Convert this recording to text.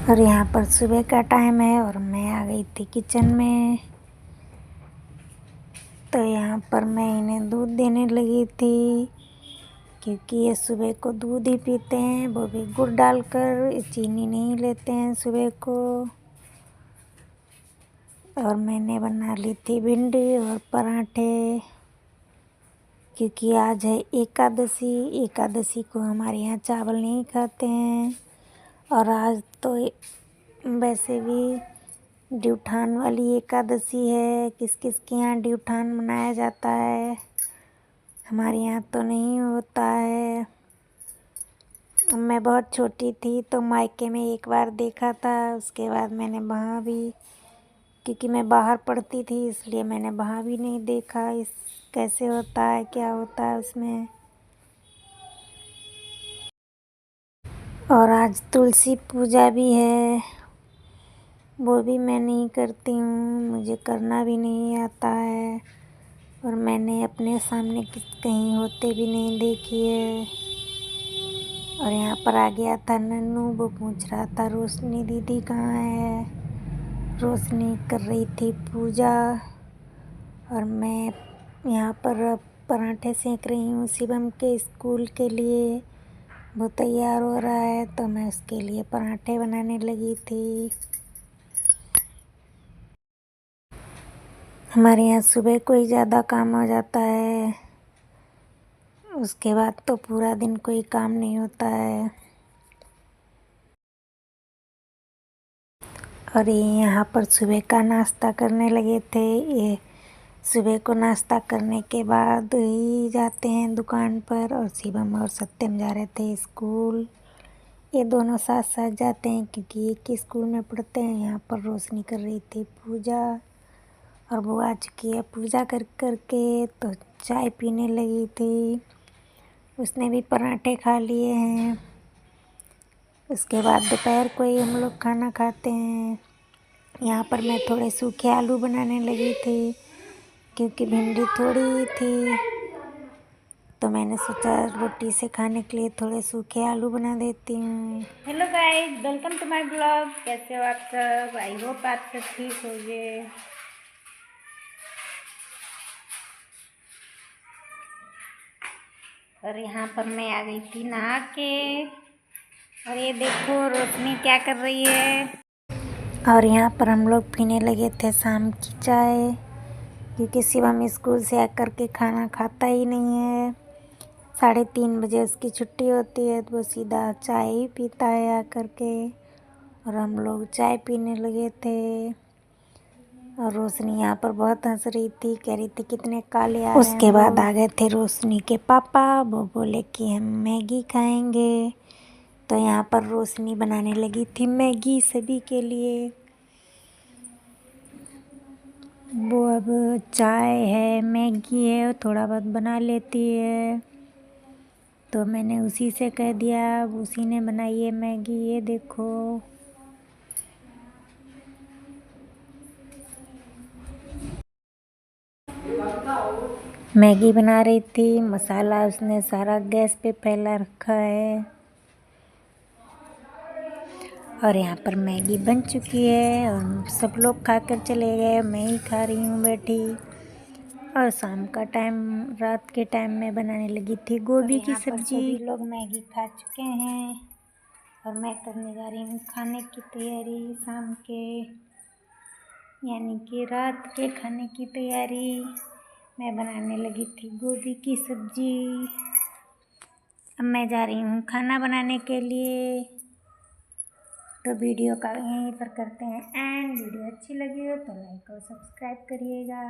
और यहाँ पर सुबह का टाइम है और मैं आ गई थी किचन में। तो यहाँ पर मैं इन्हें दूध देने लगी थी, क्योंकि ये सुबह को दूध ही पीते हैं, वो भी गुड़ डालकर, चीनी नहीं लेते हैं सुबह को। और मैंने बना ली थी भिंडी और पराठे, क्योंकि आज है एकादशी। एकादशी को हमारे यहाँ चावल नहीं खाते हैं। और आज तो वैसे भी ड्यूठान वाली एकादशी है। किस किस के यहाँ ड्यूठान मनाया जाता है, हमारे यहाँ तो नहीं होता है। मैं बहुत छोटी थी तो मायके में एक बार देखा था, उसके बाद मैंने वहाँ भी, क्योंकि मैं बाहर पढ़ती थी इसलिए मैंने वहाँ भी नहीं देखा इस कैसे होता है, क्या होता है उसमें। और आज तुलसी पूजा भी है, वो भी मैं नहीं करती हूँ, मुझे करना भी नहीं आता है। और मैंने अपने सामने कहीं होते भी नहीं देखी है। और यहाँ पर आ गया था नन्नू, वो पूछ रहा था रोशनी दीदी कहाँ है। रोशनी कर रही थी पूजा और मैं यहाँ पर पराठे सेक रही हूँ शिवम के स्कूल के लिए। वो तैयार हो रहा है तो मैं उसके लिए पराठे बनाने लगी थी। हमारे यहाँ सुबह को ही ज़्यादा काम हो जाता है, उसके बाद तो पूरा दिन कोई काम नहीं होता है। और ये यहाँ पर सुबह का नाश्ता करने लगे थे। ये सुबह को नाश्ता करने के बाद ही जाते हैं दुकान पर, और शिवम और सत्यम जा रहे थे स्कूल। ये दोनों साथ साथ जाते हैं क्योंकि एक ही स्कूल में पढ़ते हैं। यहाँ पर रोशनी कर रही थी पूजा और वो आ चुकी है पूजा कर के, तो चाय पीने लगी थी। उसने भी पराठे खा लिए हैं। उसके बाद दोपहर को ही हम लोग खाना खाते हैं। यहाँ पर मैं थोड़े सूखे आलू बनाने लगी थी, क्योंकि भिंडी थोड़ी ही थी, तो मैंने सोचा रोटी से खाने के लिए थोड़े सूखे आलू बना देती हूँ। Hello guys, welcome to my blog. कैसे हो आप सब? आई होप आप सब ठीक होंगे। और यहाँ पर मैं आ गई थी नहा के, और ये देखो रोशनी क्या कर रही है। और यहाँ पर हम लोग पीने लगे थे शाम की चाय, क्योंकि शिवम स्कूल से आकर के खाना खाता ही नहीं है। 3:30 बजे उसकी छुट्टी होती है, तो वो सीधा चाय ही पीता है आकर के। और हम लोग चाय पीने लगे थे। और रोशनी यहाँ पर बहुत हंस रही थी, कह रही थी कितने काले आ रहे हैं। उसके बाद आ गए थे रोशनी के पापा, वो बोले कि हम मैगी खाएंगे। तो यहाँ पर रोशनी बनाने लगी थी मैगी सभी के लिए। वो अब चाय है, मैगी है, थोड़ा बहुत बना लेती है, तो मैंने उसी से कह दिया, उसी ने बनाई है मैगी। ये देखो मैगी बना रही थी, मसाला उसने सारा गैस पे फैला रखा है। और यहाँ पर मैगी बन चुकी है और सब लोग खाकर चले गए, मैं ही खा रही हूँ बैठी। और शाम का टाइम, रात के टाइम में बनाने लगी थी गोभी की सब्जी। सभी लोग मैगी खा चुके हैं और मैं करने जा रही हूँ खाने की तैयारी शाम के, यानी कि रात के खाने की तैयारी। मैं बनाने लगी थी गोभी की सब्जी। अब मैं जा रही हूँ खाना बनाने के लिए। तो वीडियो का यहीं पर करते हैं एंड। वीडियो अच्छी लगी हो तो लाइक और सब्सक्राइब करिएगा।